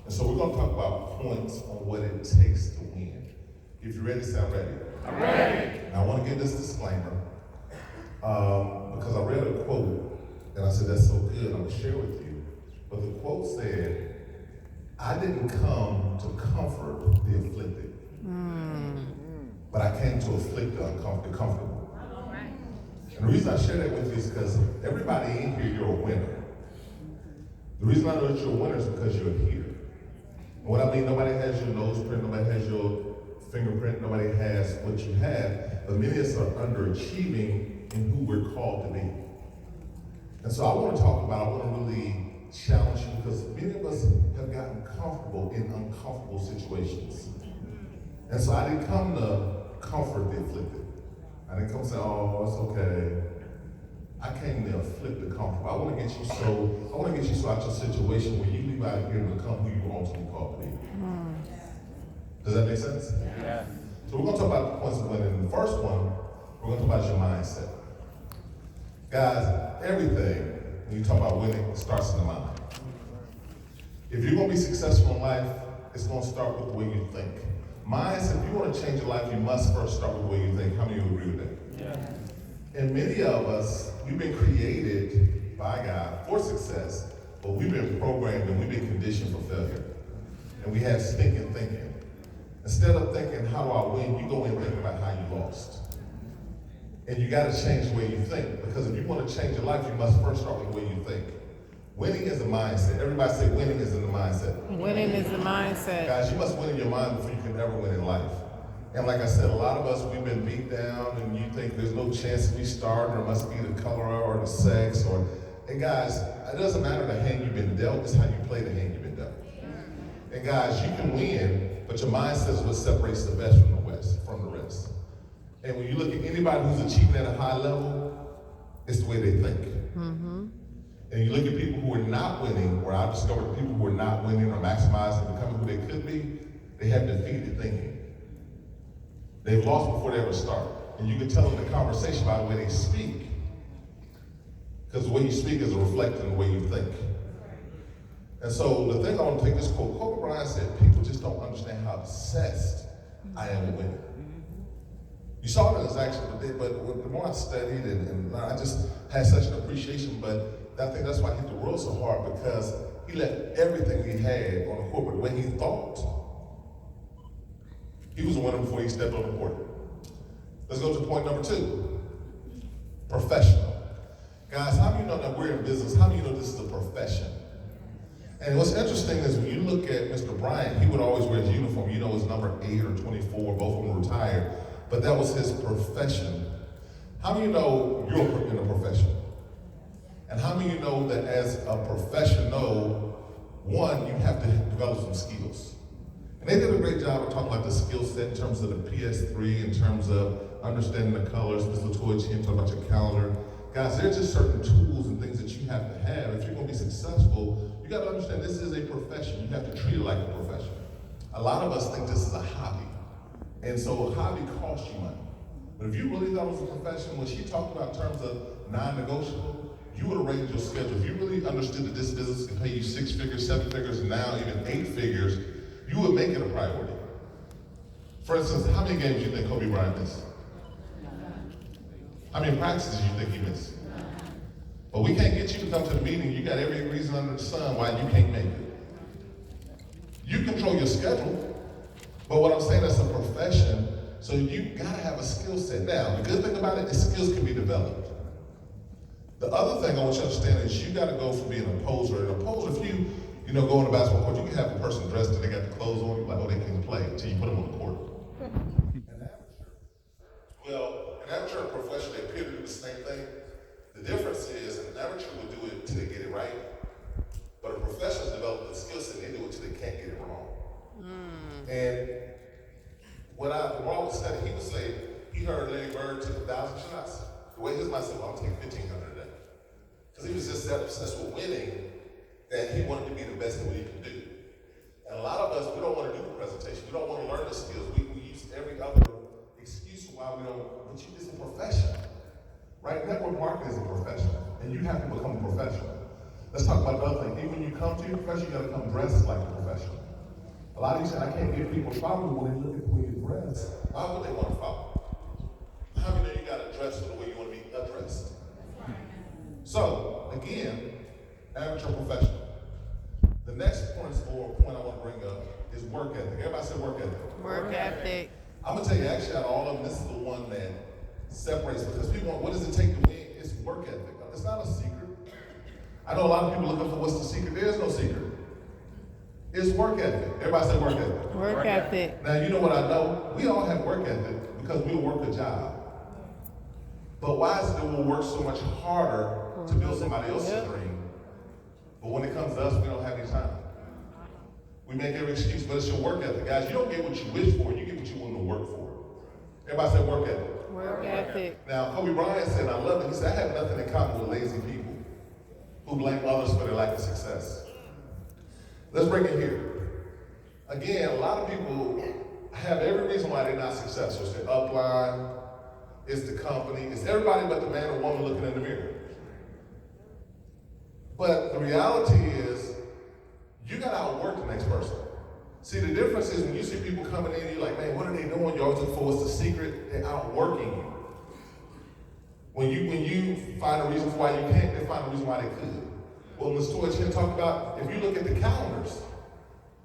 And so we're going to talk about points on what it takes to win. If you're ready, sound ready. I'm ready. Now I want to give this disclaimer because I read a quote and I said, that's so good, I'm going to share with you. But the quote said, I didn't come to comfort the afflicted, but I came to afflict the comfortable. And the reason I share that with you is because everybody in here, you're a winner. The reason I know that you're a winner is because you're here. And what I mean, nobody has your nose print, nobody has your fingerprint, nobody has what you have, but many of us are underachieving in who we're called to be. And so I want to talk about, I want to really challenge you because many of us have gotten comfortable in uncomfortable situations. And so I didn't come to comfort the afflicted. I didn't come to say, oh, it's okay. I came to afflict the comfortable. I want to get you so out your situation where you leave out here and become who you were ultimately called to be. Does that make sense? Yeah. So we're going to talk about the points of winning. The first one, we're going to talk about your mindset. Guys, everything, when you talk about winning, starts in the mind. If you're going to be successful in life, it's going to start with the way you think. Mindset, if you want to change your life, you must first start with the way you think. How many of you agree with that? Yeah. And many of us, we've been created by God for success, but we've been programmed and we've been conditioned for failure. And we have stinking thinking. Instead of thinking, how do I win, you go in thinking about how you lost. And you got to change the way you think, because if you want to change your life, you must first start with the way you think. Winning is a mindset. Everybody say winning is in the mindset. Winning is the mindset. Guys, you must win in your mind before you can ever win in life. And like I said, a lot of us, we've been beat down and you think there's no chance we start, or it must be the color or the sex, and guys, it doesn't matter the hand you've been dealt, it's how you play the hand you've been dealt. And guys, you can win, but your mindset is what separates the best from the rest. And when you look at anybody who's achieving at a high level, it's the way they think. And you look at people who are not winning, or I've discovered people who are not winning or maximizing, becoming who they could be, they have defeated thinking. They've lost before they ever start. And you can tell in the conversation by the way they speak. Because the way you speak is a reflection of the way you think. And so the thing I want to take this quote, Kobe Bryant said, people just don't understand how obsessed I am with winning. You saw it in his action, but the more I studied and I just had such an appreciation, but I think that's why he hit the world so hard, because he left everything he had on the court, but the way he thought. He was a winner before he stepped on the court. Let's go to point number 2. Professional. Guys, how many of you know that we're in business? How many of you know this is a profession? And what's interesting is when you look at Mr. Bryant, he would always wear his uniform. You know his number 8 or 24, both of them retired, but that was his profession. How many of you know you're in a profession? And how many of you know that as a professional, one, you have to develop some skills? And they did a great job of talking about the skill set in terms of the PS3, in terms of understanding the colors. Ms. LaToya Chin talked about your calendar. Guys, there's just certain tools and things that you have to have. If you're going to be successful, you got to understand this is a profession. You have to treat it like a profession. A lot of us think this is a hobby. And so a hobby costs you money. But if you really thought it was a profession, what she talked about in terms of non-negotiable, you would have raised your schedule. If you really understood that this business can pay you 6 figures, 7 figures, and now even 8 figures, you would make it a priority. For instance, how many games do you think Kobe Bryant missed? How many practices do you think he missed? But we can't get you to come to the meeting. You got every reason under the sun why you can't make it. You control your schedule, but what I'm saying is a profession, so you gotta have a skill set. Now, the good thing about it is skills can be developed. The other thing I want you to understand is you gotta go from being a poser. An opposer, if you go on a basketball court, you can have a person dressed and they got the clothes on, like, oh, they can play until you put them on the court. An amateur and professional, they appear to do the same thing. The difference is an amateur will do it until they get it right, but a professional develop the skill set and they do it until they can't get it wrong. And when I was studying, he would say he heard Larry Bird took 1,000 shots. The way his mind said, well, I'm taking 1,500 a day. Because he was just that obsessed with winning that he wanted to be the best at what he could do. And a lot of us, we don't want to do the presentation. We don't want to learn the skills. We use every other excuse why we don't, but it's a profession, right? Network marketing is a profession, and you have to become a professional. Let's talk about the other thing. Even when you come to your profession, you gotta come dressed like a professional. A lot of you say, I can't get people to follow me when they look at the way you dress. Why would they want to follow? How many know you gotta dress for the way you want to be addressed? So, again, amateur professional. The next point I want to bring up is work ethic. Everybody say work ethic. Work ethic. I'm gonna tell you, actually, out of all of them, this is the one that separates, because people want, what does it take to win? It's work ethic. It's not a secret. I know a lot of people looking for what's the secret. There is no secret. It's work ethic. Everybody say work ethic. Work ethic. Now, you know what I know? We all have work ethic because we'll work a job. But why is it that we'll work so much harder to build somebody else's dream? But when it comes to us, we don't have any time. We make every excuse, but it's your work ethic. Guys, you don't get what you wish for, you get what you want to work for. Everybody say work ethic. Work ethic. Now, Kobe Bryant said, and I love it, he said, I have nothing in common with lazy people who blame others for their lack of success. Let's bring it here. Again, a lot of people have every reason why they're not successful. It's their upline, it's the company, it's everybody but the man or woman looking in the mirror. But the reality is, you gotta outwork the next person. See, the difference is when you see people coming in, you're like, man, what are they doing? You always look for what's the secret. They're outworking you. When you find a reason why you can't, they find a reason why they could. Well, Ms. Toya Chin talked about, if you look at the calendars,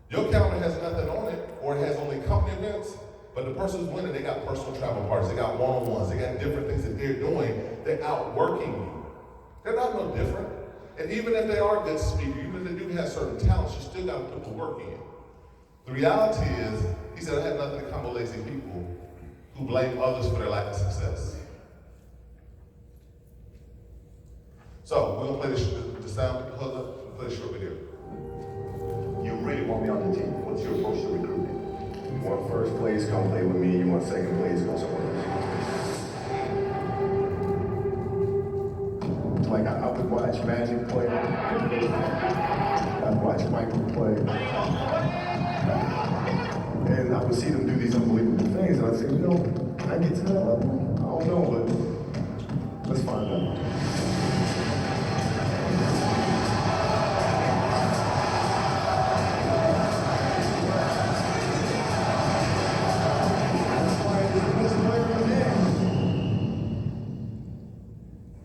your calendar has nothing on it, or it has only company events, but the person who's winning, they got personal travel parties, they got one-on-ones, they got different things that they're doing. They're outworking you. They're not no different. And even if they are good speakers, even if they do have certain talents, you still got to put the work in. The reality is, he said, I have nothing in common with lazy people who blame others for their lack of success. So, we're going to play the sound, hold up, play the short video. You really want me on the team. What's your approach to recruiting? You want first place, come play with me. You want second place, go somewhere else. Like, I would watch Magic play. I'd watch Michael play. And I would see them do these unbelievable things, and I'd say, you know, can I get to that level? I don't know, but let's find out.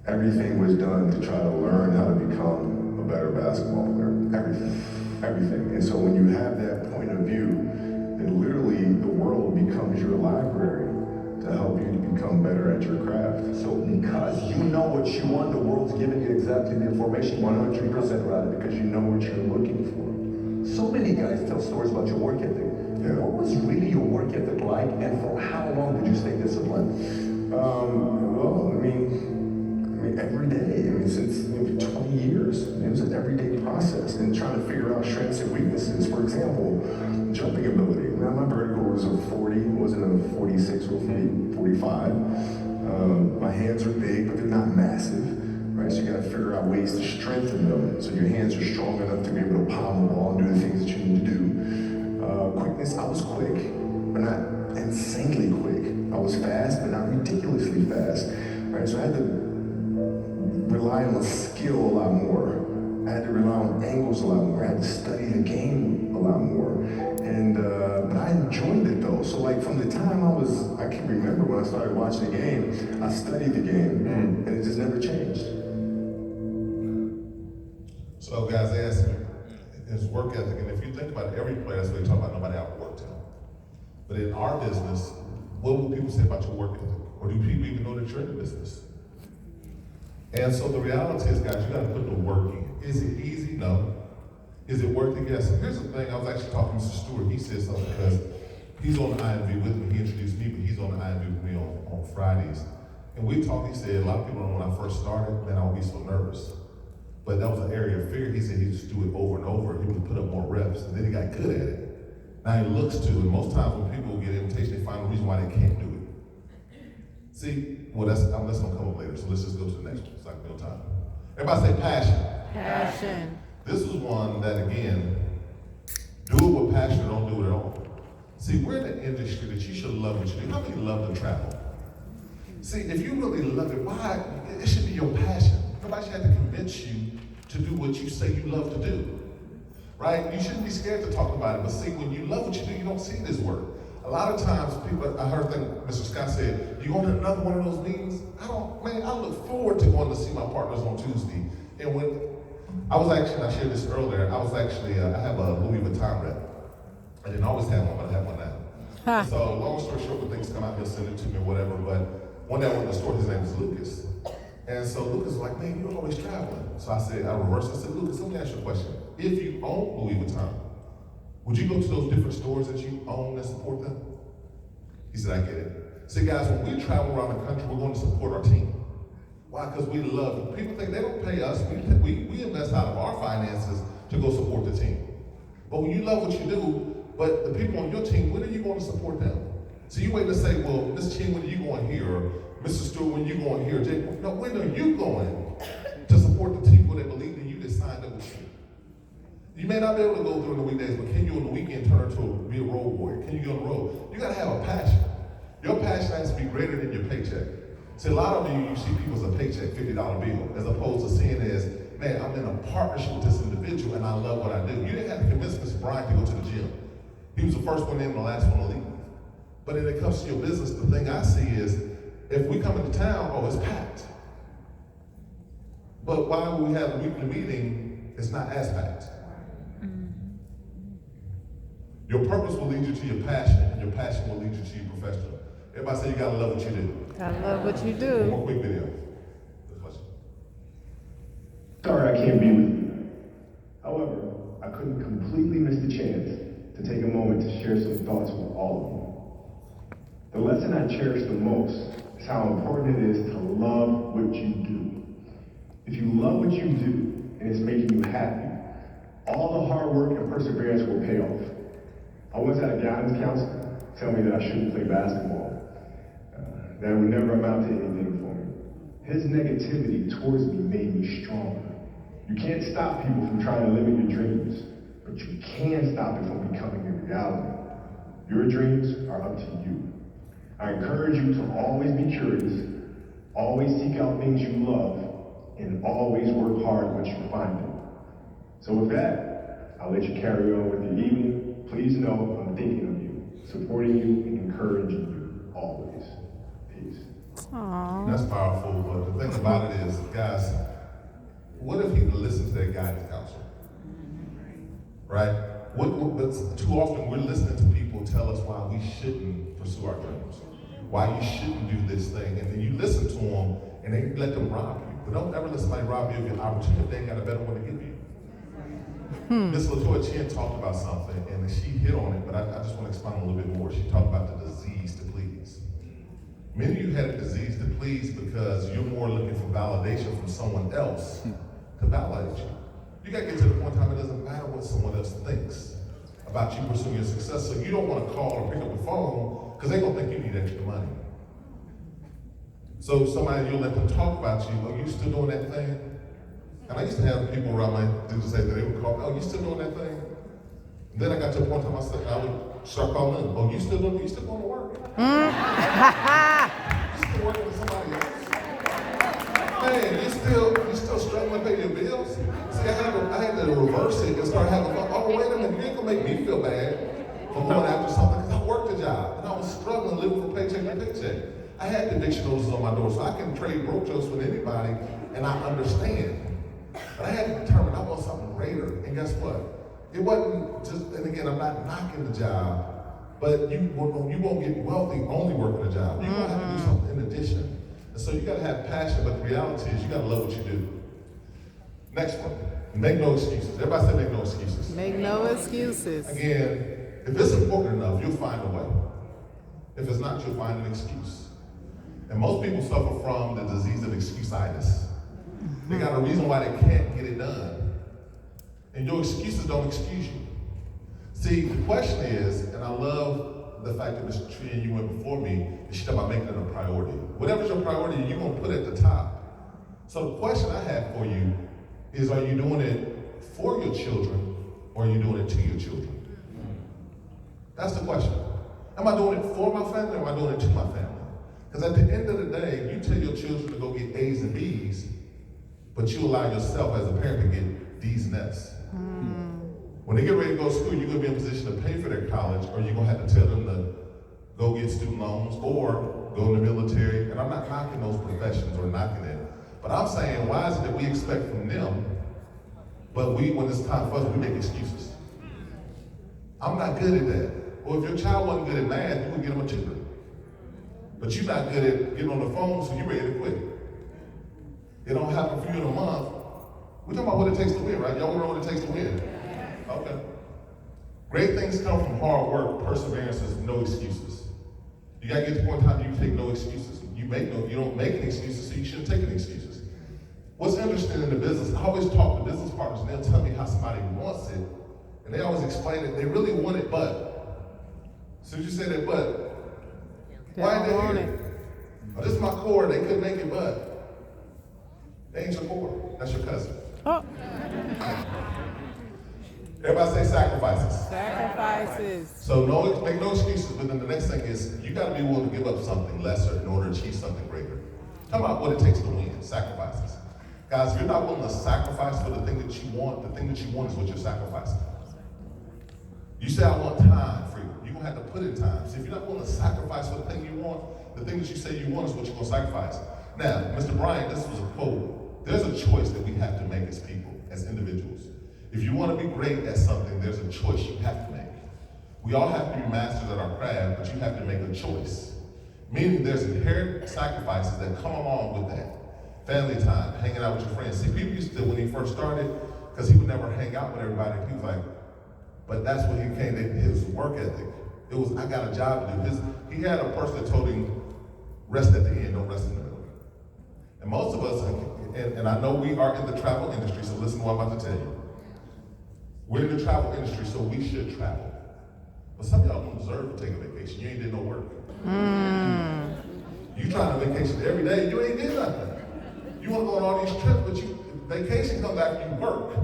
Everything was done to try to learn how to become a better basketball player. Everything. And so when you have that point of view, then literally the world becomes your library to help you to become better at your craft. So because you know what you want, the world's giving you exactly the information 100% right, Because you know what you're looking for. So many guys tell stories about your work ethic. Yeah. What was really your work ethic like, and for how long did you stay disciplined? Well, I mean, every day. Since 20 years. It was an everyday process, and trying to figure out strengths and weaknesses. For example, jumping ability. Now, my vertical was a 40, wasn't a 46 or 45. My hands are big, but they're not massive. Right, so you got to figure out ways to strengthen them, so your hands are strong enough to be able to palm the ball and do the things that you need to do. Quickness, I was quick, but not insanely quick. I was fast, but not ridiculously fast. Right, so I had to rely on skill a lot more. I had to rely on angles a lot more. I had to study the game a lot more. And but I enjoyed it though. So like from the time I can remember when I started watching the game, I studied the game, and it just never changed. So guys, they asked me, his work ethic, and if you think about it, every player, that's what they talk about, nobody outworked him. But in our business, what will people say about your work ethic? Or do people even know that you're in the business? And so the reality is, guys, you gotta put the work in. Is it easy? No. Is it worth it? Yes. And here's the thing, I was actually talking to Mr. Stewart, he said something because he's on the IMV with me, he introduced me, but he's on the IMV with me on Fridays. And we talked, he said, a lot of people know when I first started, man, I would be so nervous. But that was an area of fear. He said he'd just do it over and over, he would put up more reps, and then he got good at it. Now he looks to it. Most times when people get an invitation, they find a reason why they can't do it. See, well, that's gonna come up later, so let's just go to the next one. It's like no time. Everybody say passion. Passion. This is one that, again, do it with passion or don't do it at all. See, we're in an industry that you should love what you do. How many love to travel? See, if you really love it, why? It should be your passion. Nobody should have to convince you to do what you say you love to do, right? You shouldn't be scared to talk about it, but see, when you love what you do, you don't see this work. A lot of times, people, I heard Mr. Scott said, you going to another one of those meetings? I look forward to going to see my partners on Tuesday. And when I shared this earlier, I have a Louis Vuitton rep. I didn't always have one, but I have one now. Huh. So long story short, when things come out, he'll send it to me or whatever, but one day I went to the store, his name was Lucas. And so Lucas was like, man, you're always traveling. So I reversed, I said, Lucas, let me ask you a question. If you own Louis Vuitton, would you go to those different stores that you own and support them? He said, I get it. See, guys, when we travel around the country, we're going to support our team. Why? Because we love them. People think they don't pay us. We invest out of our finances to go support the team. But when you love what you do, but the people on your team, when are you going to support them? So you wait to say, well, Mr. Chin, when are you going here? Or Mr. Stewart, when are you going here? Jay, no, when are you going to support the people that believe in you that signed up with you? You may not be able to go during the weekdays, but can you on the weekend turn to be a road warrior? Can you go on the road? You got to have a passion. Your passion has to be greater than your paycheck. See, a lot of you see people as a paycheck, $50 bill, as opposed to seeing it as, man, I'm in a partnership with this individual and I love what I do. You didn't have to convince Mr. Bryant to go to the gym. He was the first one in and the last one to leave. But when it comes to your business, the thing I see is, if we come into town, it's packed. But while we have a weekly meeting, it's not as packed. Your purpose will lead you to your passion, and your passion will lead you to your profession. Everybody say you gotta love what you do. Gotta love what you One do. more quick video. Good question. Sorry I can't be with you. However, I couldn't completely miss the chance to take a moment to share some thoughts with all of you. The lesson I cherish the most is how important it is to love what you do. If you love what you do and it's making you happy, all the hard work and perseverance will pay off. I once had a guidance counselor tell me that I shouldn't play basketball. That would never amount to anything for me. His negativity towards me made me stronger. You can't stop people from trying to limit your dreams, but you can stop it from becoming a reality. Your dreams are up to you. I encourage you to always be curious, always seek out things you love, and always work hard once you find them. So with that, I'll let you carry on with your evening. Please know I'm thinking of you, supporting you, and encouraging you always. Peace. Aww. That's powerful, but the thing about it is, guys, what if he listened to that guidance counselor? Right? But too often we're listening to people tell us why we shouldn't pursue our dreams, why you shouldn't do this thing, and then you listen to them and they let them rob you. But don't ever let somebody rob you of your opportunity if they ain't got a better one to give you. Ms. LaToya Chin talked about something and she hit on it, but I just want to expound a little bit more. She talked about the disease to please. Many of you had a disease to please because you're more looking for validation from someone else to validate you. You got to get to the point in time it doesn't matter what someone else thinks about you pursuing your success. So you don't want to call or pick up the phone because they're going to think you need extra money. So somebody, you'll let them talk about you. Oh, you still doing that thing? And I used to have people around my dude say that they would call me, oh, you still doing that thing? And then I got to a point in time I would start calling them, oh, you still going to work? You still working with somebody else? Man, you still struggling to pay your bills? See, I had to reverse it and start having fun. Oh, wait a minute, you ain't gonna make me feel bad for going after something because I worked a job and I was struggling living from paycheck to paycheck. I had eviction notices on my door, so I can trade broke jokes with anybody, and I understand. But I had to determine I want something greater, and guess what? It wasn't just, and again, I'm not knocking the job, but you won't get wealthy only working a job. You're gonna have to do something in addition. And so you gotta have passion, but the reality is you gotta love what you do. Next one, make no excuses. Everybody say make no excuses. Make no excuses. Again, if it's important enough, you'll find a way. If it's not, you'll find an excuse. And most people suffer from the disease of excuse-itis. They got a reason why they can't get it done. And your excuses don't excuse you. See, the question is, and I love the fact that Ms. Tree, you went before me, and she talked about making it a priority. Whatever's your priority, you're gonna put it at the top. So the question I have for you is, are you doing it for your children, or are you doing it to your children? That's the question. Am I doing it for my family, or am I doing it to my family? Because at the end of the day, you tell your children to go get A's and B's, but you allow yourself as a parent to get D's and F's. When they get ready to go to school, you're gonna be in a position to pay for their college, or you're gonna have to tell them to go get student loans or go in the military. And I'm not knocking those professions or knocking it, but I'm saying, why is it that we expect from them, but when it's time for us, we make excuses? I'm not good at that. Well, if your child wasn't good at math, you would get them a tutor. But you're not good at getting on the phone, so you're ready to quit. It don't happen for you in a month. We're talking about what it takes to win, right? Y'all know what it takes to win? Okay. Great things come from hard work, perseverance, and no excuses. You gotta get to the point in time you take no excuses. You don't make any excuses, so you shouldn't take any excuses. What's interesting in the business, I always talk to business partners and they'll tell me how somebody wants it, and they always explain it, they really want it, but. As soon as you say that but, why ain't they here? Oh, this is my core, they couldn't make it, but. They ain't your core, that's your cousin. Oh, Everybody say sacrifices. sacrifices. So make no excuses, but then the next thing is you gotta be willing to give up something lesser in order to achieve something greater. Talk about what it takes to win, sacrifices. Guys, if you're not willing to sacrifice for the thing that you want is what you're sacrificing. You say, I want time, freedom. You're gonna have to put in time. So if you're not willing to sacrifice for the thing you want, the thing that you say you want is what you're gonna sacrifice. Now, Mr. Bryant, this was a quote. There's a choice that we have to make as people, as individuals. If you want to be great at something, there's a choice you have to make. We all have to be masters at our craft, but you have to make a choice. Meaning there's inherent sacrifices that come along with that. Family time, hanging out with your friends. See, people used to, when he first started, because he would never hang out with everybody, he was like, but that's what he came to, his work ethic. It was, I got a job to do. He had a person that told him, rest at the end, don't rest in the middle. And most of us, and I know we are in the travel industry, so listen to what I'm about to tell you. We're in the travel industry, so we should travel. But some of y'all don't deserve to take a vacation. You ain't did no work. You trying to vacation every day, you ain't did nothing. You want to go on all these trips, but vacation comes after you work.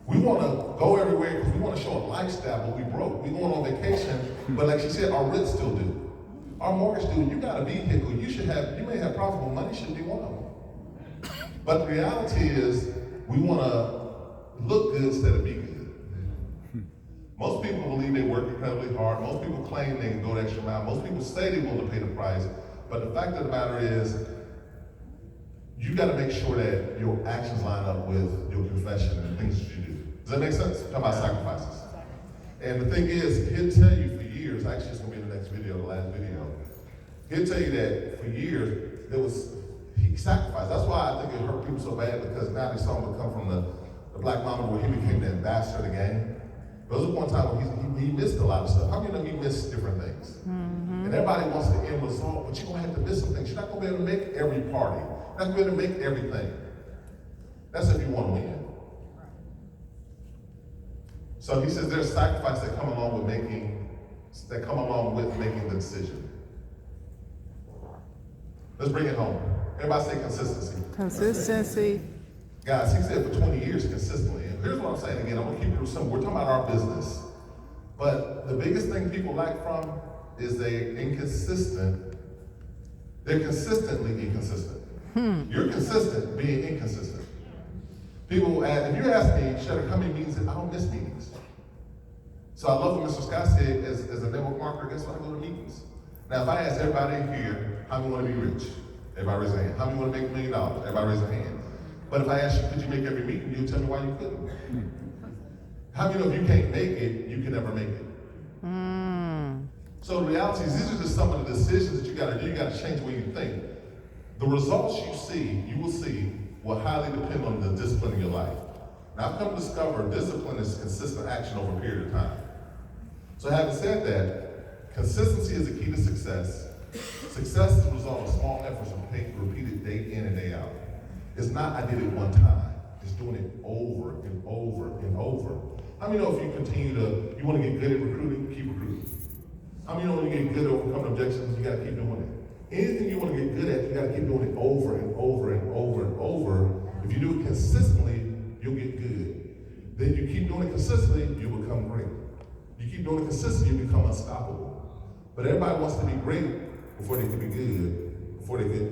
We want to go everywhere because we want to show a lifestyle, but we broke. We going on vacation, but like she said, our rent still due. Our mortgage due. You got a vehicle. You may have profitable money, shouldn't be one of them. But the reality is, we want to look good instead of be good. Most people believe they work incredibly hard. Most people claim they can go the extra mile. Most people say they want to pay the price. But the fact of the matter is, you got to make sure that your actions line up with your confession and the things that you do. Does that make sense? Talk about sacrifices. And the thing is, he'll tell you for years, actually it's going to be in the next video, the last video, he'll tell you that for years, he sacrificed. That's why I think it hurt people so bad, because now they saw him come from the Black Mamba where he became the ambassador of the game. There was one time where he missed a lot of stuff. How many know he missed different things? And everybody wants to end result, but you're going to have to miss some things. You're not going to be able to make every party. You're not going to be able to make everything. That's if you want to win. So he says there's sacrifice that come along with making the decision. Let's bring it home. Everybody say consistency. Consistency. Guys, he said for 20 years consistently. And here's what I'm saying again, I'm gonna keep it simple. We're talking about our business. But the biggest thing people lack from is they're inconsistent. They're consistently inconsistent. You're consistent being inconsistent. People ask, if you ask me, Shedder, how many meetings? I don't miss meetings. So I love what Mr. Scott said, as a network marketer, guess what? I go to meetings. Now, if I ask everybody here, how many want to be rich? Everybody raise their hand. How many want to make $1 million? Everybody raise their hand. But if I ask you, could you make every meeting? You'll tell me why you couldn't. How many know if you can't make it, you can never make it? So the reality is, these are just some of the decisions that you gotta do. You gotta change the way you think. The results you will see, will highly depend on the discipline in your life. Now, I've come to discover discipline is consistent action over a period of time. So having said that, consistency is the key to success. Success is the result of small efforts repeated day in and day out. It's not, I did it one time. It's doing it over and over and over. How many know if you you want to get good at recruiting, keep recruiting? How many know when you get good at overcoming objections, you got to keep doing it? Anything you want to get good at, you got to keep doing it over and over and over and over. If you do it consistently, you'll get good. Then you keep doing it consistently, you'll become great. You keep doing it consistently, you become unstoppable. But everybody wants to be great before they can be good, before they get.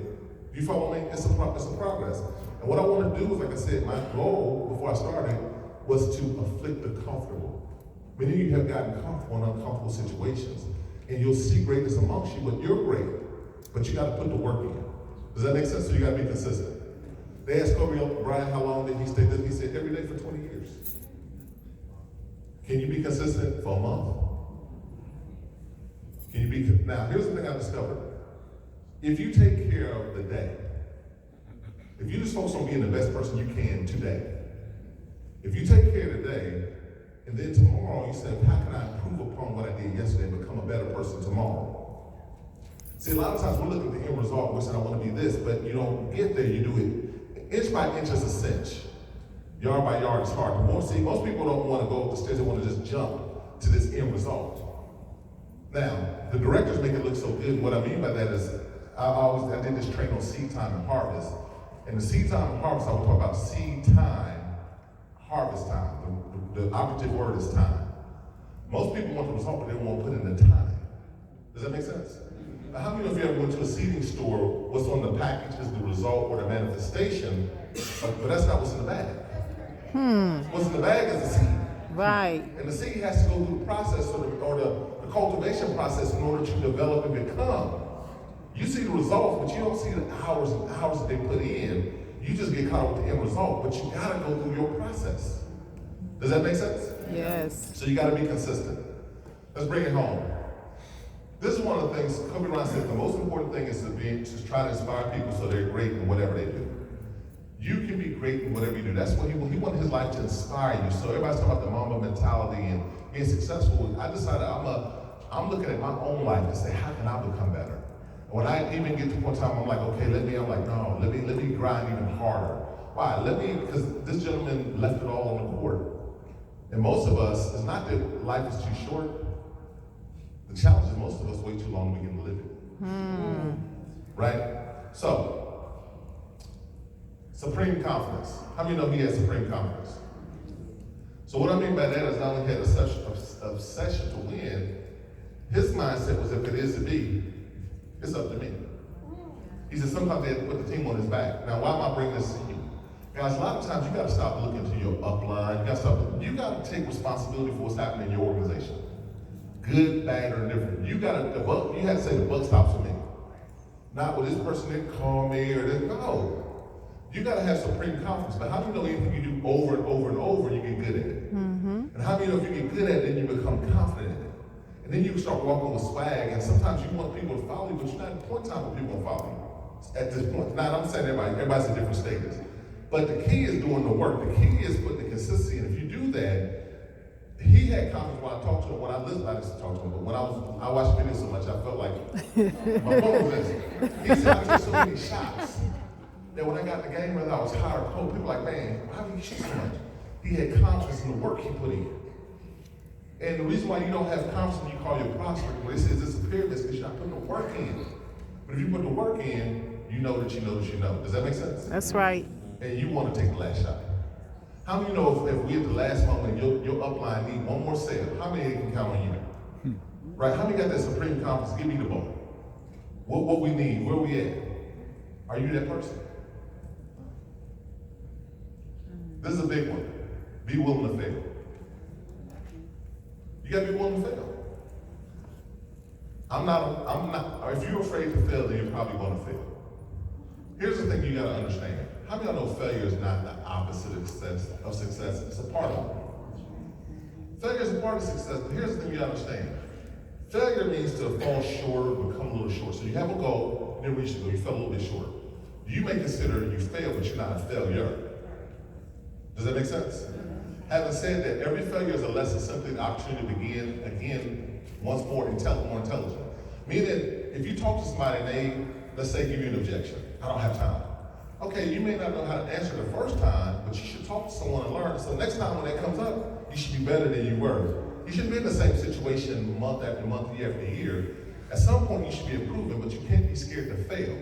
Do you follow me? It's a progress. And what I want to do is, like I said, my goal before I started was to afflict the comfortable. Many of you have gotten comfortable in uncomfortable situations, and you'll see greatness amongst you, but you're great, but you got to put the work in. Does that make sense? So you got to be consistent. They asked Kobe Bryant how long did he stay there. He said every day for 20 years. Can you be consistent for a month? Can you be, now here's the thing I discovered. If you take care of the day, if you just focus on being the best person you can today, if you take care of the day, and then tomorrow you say, how can I improve upon what I did yesterday and become a better person tomorrow? See, a lot of times we're looking at the end result, we're saying, I want to be this, but you don't get there, you do it inch by inch is a cinch. Yard by yard is hard. See, most people don't want to go up the stairs, they want to just jump to this end result. Now, the directors make it look so good. What I mean by that is, I did this training on seed time and harvest. And the seed time and harvest, I will talk about seed time, harvest time. The operative word is time. Most people want the result, but they don't want to put in the time. Does that make sense? Now, how many of you ever went to a seeding store, what's on the package is the result or the manifestation, but that's not what's in the bag. What's in the bag is the seed. Right. And the seed has to go through the process or the cultivation process in order to develop and become. You see the results, but you don't see the hours and hours that they put in. You just get caught up with the end result, but you gotta go through your process. Does that make sense? Yes. So you gotta be consistent. Let's bring it home. This is one of the things, Kobe Bryant said, the most important thing is to try to inspire people so they're great in whatever they do. You can be great in whatever you do. That's what he wanted his life to inspire you. So everybody's talking about the Mamba mentality and being successful. I decided I'm looking at my own life and say, how can I become better? And when I even get to one time, I'm like, okay, let me grind even harder. Why? Because this gentleman left it all on the court. And most of us, it's not that life is too short. The challenge is most of us wait too long to begin to live it. Right? So, supreme confidence. How many know he has supreme confidence? So what I mean by that is not only had such obsession to win, his mindset was if it is to be, it's up to me. He said sometimes they have to put the team on his back. Now why am I bringing this to you? Guys, a lot of times you gotta stop looking to your upline. You gotta take responsibility for what's happening in your organization. Good, bad, or indifferent. You had to say the buck stops with me. Not with this person didn't call me or this, no. You gotta have supreme confidence, but how do you know anything you do over and over and over, you get good at it? And how do you know if you get good at it, then you become confident in it? And then you start walking with swag, and sometimes you want people to follow you, but you're not at the point in time where people will follow you. At this point, now I'm saying everybody's in different stages. But the key is doing the work. The key is putting the consistency, and if you do that, he had confidence when I talked to him, when I listened, I didn't talk to him, but when I watched videos so much, I felt like my phone was missing. He said I took so many shots that when I got in the game, whether I was high or cold, people were like, man, why do you shoot so much? He had confidence in the work he put in. And the reason why you don't have confidence when you call your prospect, when they say this is a pyramid, is because you're not putting the work in. But if you put the work in, you know that you know that you know. Does that make sense? That's right. And you want to take the last shot. How many know if we at the last moment, your upline need one more sale, how many can count on you? Right? How many got that supreme confidence? Give me the ball. What we need, where we at? Are you that person? This is a big one. Be willing to fail. You gotta be willing to fail. If you're afraid to fail, then you're probably gonna fail. Here's the thing you gotta understand. How many of y'all know failure is not the opposite of success? It's a part of it. Failure is a part of success, but here's the thing you gotta understand. Failure means to fall short or become a little short. So you have a goal, you didn't reach the goal, you fell a little bit short. You may consider you failed, but you're not a failure. Does that make sense? Having said that, every failure is a lesson, simply the opportunity to begin again once more intelligent. Meaning, if you talk to somebody and they, let's say, give you an objection, I don't have time. Okay, you may not know how to answer the first time, but you should talk to someone and learn. So next time when that comes up, you should be better than you were. You shouldn't be in the same situation month after month, year after year. At some point, you should be improving, but you can't be scared to fail.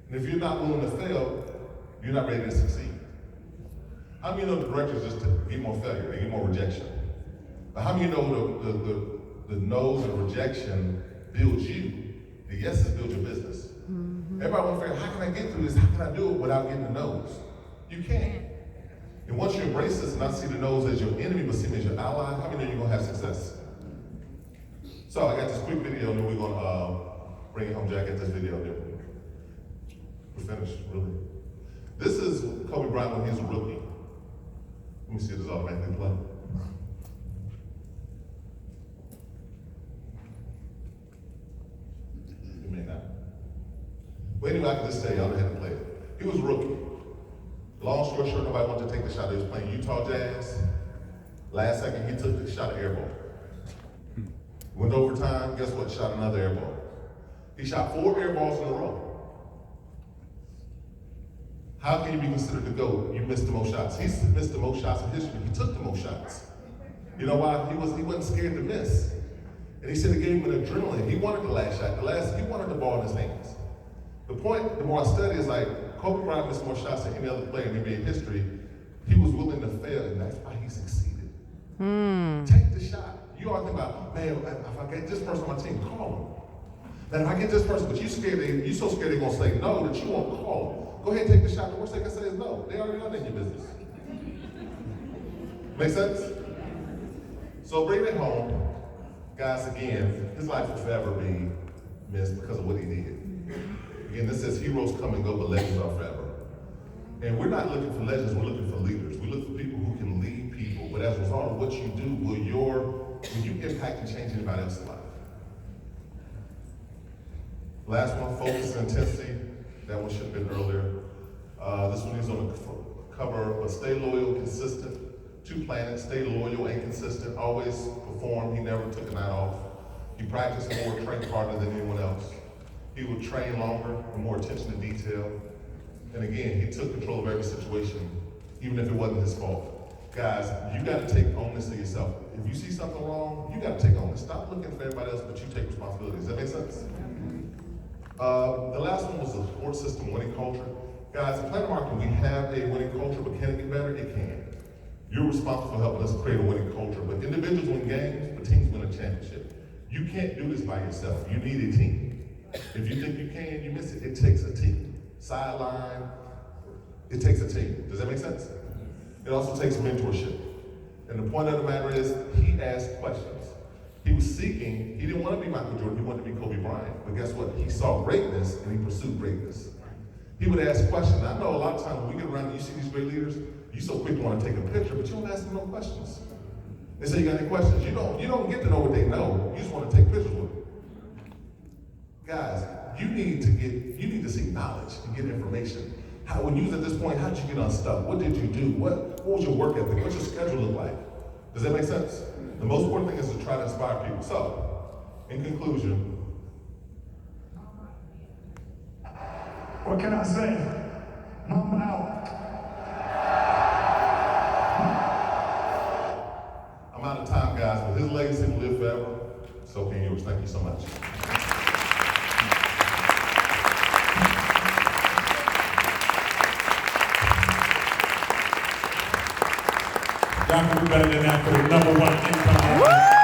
And if you're not willing to fail, you're not ready to succeed. How many know the directors just get more failure, they get more rejection? But how many know the no's and rejection builds you? The yeses build your business. Everybody wants to figure out, how can I get through this? How can I do it without getting the no's? You can't. And once you embrace this and not see the no's as your enemy, but see them as your ally, how many know you're gonna have success? So I got this quick video, and then we're gonna bring it home. Jack, get this video there. We're finished, really. This is Kobe Bryant when he was a rookie. Let me see if this automatically play. It may not. Well, anyway, I can just tell y'all I had to play it. He was a rookie. Long story short, nobody wanted to take the shot. He was playing Utah Jazz. Last second, he took the shot, air ball. Went to overtime, guess what? Shot another air ball. He shot 4 air balls in a row. How can you be considered the GOAT? You missed the most shots. He's missed the most shots in history. He took the most shots. You know why? He wasn't scared to miss. And he said it gave him an adrenaline. He wanted the last shot. He wanted the ball in his hands. The point, the more I study, is like Kobe Bryant missed more shots than any other player in NBA history. He was willing to fail, and that's why he succeeded. Take the shot. You always think about, man, if I get this person on my team, call them. Man, if I get this person, but you so scared they're gonna say no that you won't call them. Go ahead and take the shot. The worst they can say is no. They already know they're in your business. Make sense? So bring it home. Guys, again, his life will forever be missed because of what he did. Again, this says heroes come and go, but legends are forever. And we're not looking for legends, we're looking for leaders. We look for people who can lead people, but as a result of what you do, will you impact and change anybody else's life? Last one, focus and intensity. That one should have been earlier. This one is on the cover, but stay loyal, consistent. 2 planets, stay loyal and consistent, always perform. He never took a night off. He practiced more, trained harder than anyone else. He would train longer and more attention to detail. And again, he took control of every situation, even if it wasn't his fault. Guys, you gotta take onus of yourself. If you see something wrong, you gotta take onus. Stop looking for everybody else, but you take responsibility. Does that make sense? The last one was the support system winning culture. Guys, in Planet Marketing, we have a winning culture, but can it get better? It can. You're responsible for helping us create a winning culture, but individuals win games, but teams win a championship. You can't do this by yourself. You need a team. If you think you can, you miss it. It takes a team. Sideline, it takes a team. Does that make sense? It also takes mentorship. And the point of the matter is, he asked questions. He was seeking, he didn't want to be Michael Jordan, he wanted to be Kobe Bryant. But guess what? He saw greatness and he pursued greatness. He would ask questions. I know a lot of times when we get around and you see these great leaders, you so quick to want to take a picture, but you don't ask them no questions. They say, you got any questions? You don't get to know what they know. You just want to take pictures with them. Guys, you need to seek knowledge and get information. When you was at this point, how did you get unstuck? What did you do? What was your work ethic? What's your schedule look like? Does that make sense? The most important thing is to try to inspire people. So, in conclusion, What can I say? Mama out. I'm out of time, guys, but his legacy will live forever. So can yours. Thank you so much. Y'all can do better than that for the #1 income.